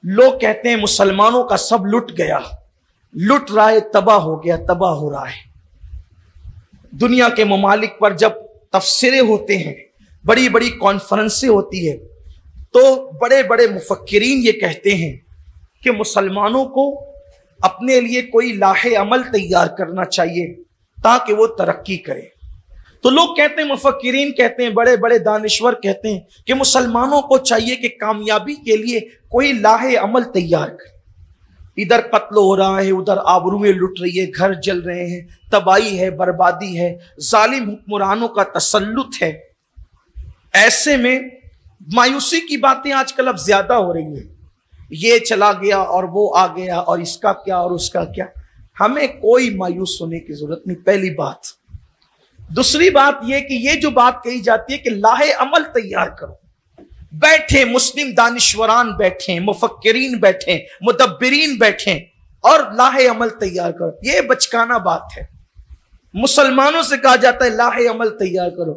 लोग कहते हैं मुसलमानों का सब लुट गया, लुट रहा है, तबाह हो गया, तबाह हो रहा है। दुनिया के ममालिक पर जब तफसीरे होते हैं, बड़ी बड़ी कॉन्फ्रेंसें होती है, तो बड़े बड़े मुफक्किरीन ये कहते हैं कि मुसलमानों को अपने लिए कोई लाहे अमल तैयार करना चाहिए ताकि वो तरक्की करे। तो लोग कहते हैं, मुफक्किरीन कहते हैं, बड़े बड़े दानिश्वर कहते हैं कि मुसलमानों को चाहिए कि कामयाबी के लिए कोई लाहे अमल तैयार करे। इधर कत्ल हो रहा है, उधर आबरूएं लुट रही है, घर जल रहे हैं, तबाही है, बर्बादी है, जालिम हुक्मरानों का तसल्लुत है। ऐसे में मायूसी की बातें आजकल अब ज्यादा हो रही है, ये चला गया और वो आ गया और इसका क्या और उसका क्या। हमें कोई मायूस होने की जरूरत नहीं, पहली बात। दूसरी बात यह कि ये जो बात कही जाती है कि लाहे अमल तैयार करो, बैठे मुस्लिम दानिश्वरान बैठे, मुफक्किरीन बैठे, मुदब्बिरीन बैठे और लाहे अमल तैयार करो, ये बचकाना बात है। मुसलमानों से कहा जाता है लाहे अमल तैयार करो,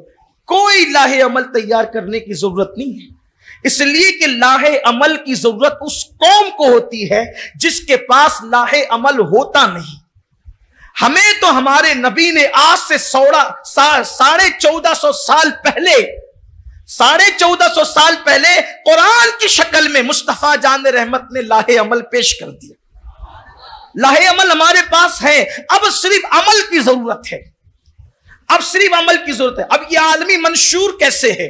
कोई लाहे अमल तैयार करने की जरूरत नहीं है, इसलिए कि लाहे अमल की जरूरत उस कौम को होती है जिसके पास लाहे अमल होता नहीं। हमें तो हमारे नबी ने आज से 1450 साल पहले, 1450 साल पहले कुरान की शक्ल में मुस्तफा जान रहमत ने लाहे अमल पेश कर दिया। लाहे अमल हमारे पास है, अब सिर्फ अमल की जरूरत है, अब सिर्फ अमल की जरूरत है। अब ये आलमी मंशूर कैसे है,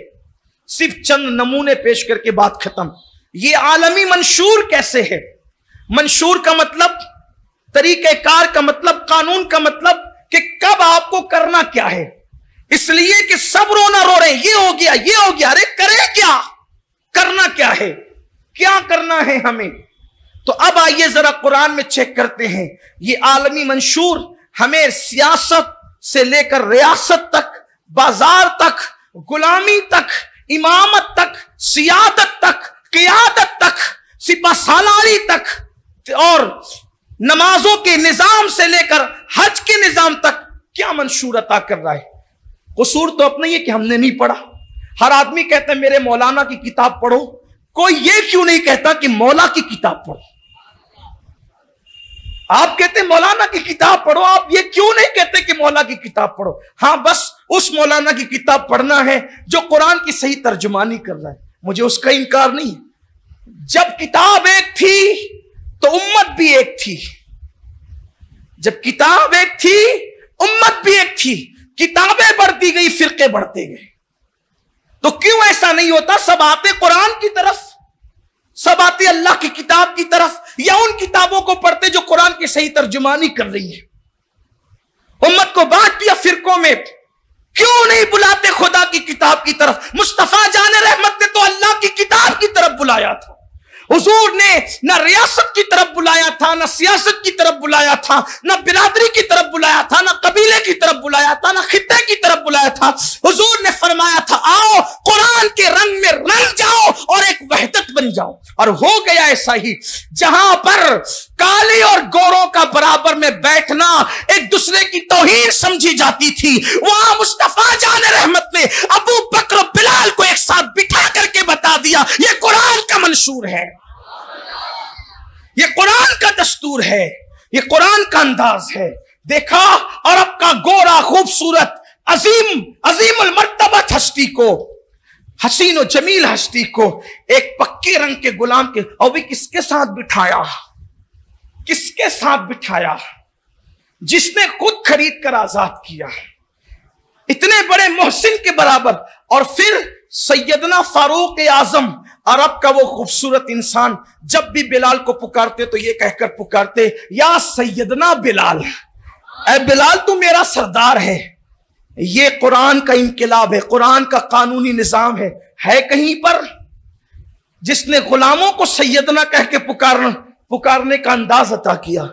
सिर्फ चंद नमूने पेश करके बात खत्म। ये आलमी मंशूर कैसे है? मंशूर का मतलब, तरीक़ेकार का मतलब, कानून का मतलब कि कब आपको करना क्या है। इसलिए कि सब रोना रो रहे हैं, ये हो गया, ये हो गया, अरे करे क्या, करना क्या है, क्या करना है हमें। तो अब आइए जरा कुरान में चेक करते हैं, ये आलमी मंशूर हमें सियासत से लेकर रियासत तक, बाजार तक, गुलामी तक, इमामत तक, सियादत तक, क़ियादत तक, सिपा सालारी तक और नमाजों के निजाम से लेकर हज के निजाम तक क्या मंशूर अता कर रहा है। कसूर तो अपना ही है कि हमने नहीं पढ़ा। हर आदमी कहता है मेरे मौलाना की किताब पढ़ो, कोई ये क्यों नहीं कहता कि मौला की किताब पढ़ो। आप कहते हैं मौलाना की किताब पढ़ो, आप ये क्यों नहीं कहते कि मौला की किताब पढ़ो। हाँ, बस उस मौलाना की किताब पढ़ना है जो कुरान की सही तर्जुमानी कर रहा है, मुझे उसका इनकार नहीं है। जब किताब एक थी तो उम्मत भी एक थी, जब किताब एक थी उम्मत भी एक थी, किताबें बढ़ती गई, फिरके बढ़ते गए। तो क्यों ऐसा नहीं होता, सब आते कुरान की तरफ, सब आते अल्लाह की किताब की तरफ, या उन किताबों को पढ़ते जो कुरान की सही तर्जुमानी कर रही है। उम्मत को बांट दिया फिरकों में, क्यों नहीं बुलाते खुदा की किताब की तरफ। मुस्तफा जान रहमत ने तो अल्लाह की किताब की तरफ बुलाया था। हुजूर ने न रियासत की तरफ बुलाया था, न सियासत की तरफ बुलाया था, न बिरादरी की तरफ बुलाया था, न कबीले की तरफ बुलाया था, न खित्ते की तरफ बुलाया था। हुजूर ने फरमाया था आओ कुरान के रंग में रंग जाओ और एक वहदत बन जाओ। और हो गया ऐसा ही, जहां पर काले और गोरों का बराबर में बैठना एक दूसरे की तौहीन समझी जाती थी, वहां मुस्तफा जान रहमत ने अबू बकर बिलाल को एक साथ बिठा करके बता दिया ये कुरान का मंशूर है, ये कुरान का दस्तूर है, ये कुरान का अंदाज है। देखा अरब का गोरा खूबसूरत अजीमुल मर्तबत हस्ती को, हसीन और जमील हस्ती को एक पक्के रंग के गुलाम के, और भी किसके साथ बिठाया, किसके साथ बिठाया, जिसने खुद खरीद कर आजाद किया, इतने बड़े मोहसिन के बराबर। और फिर सैयदना फारूक आजम, अरब का वो खूबसूरत इंसान, जब भी बिलाल को पुकारते तो ये कहकर पुकारते या सैयदना बिलाल, ऐ बिलाल तू मेरा सरदार है। ये कुरान का इनकलाब है, कुरान का कानूनी निजाम है कहीं पर जिसने गुलामों को सैयदना कह के पुकारने का अंदाज अता किया।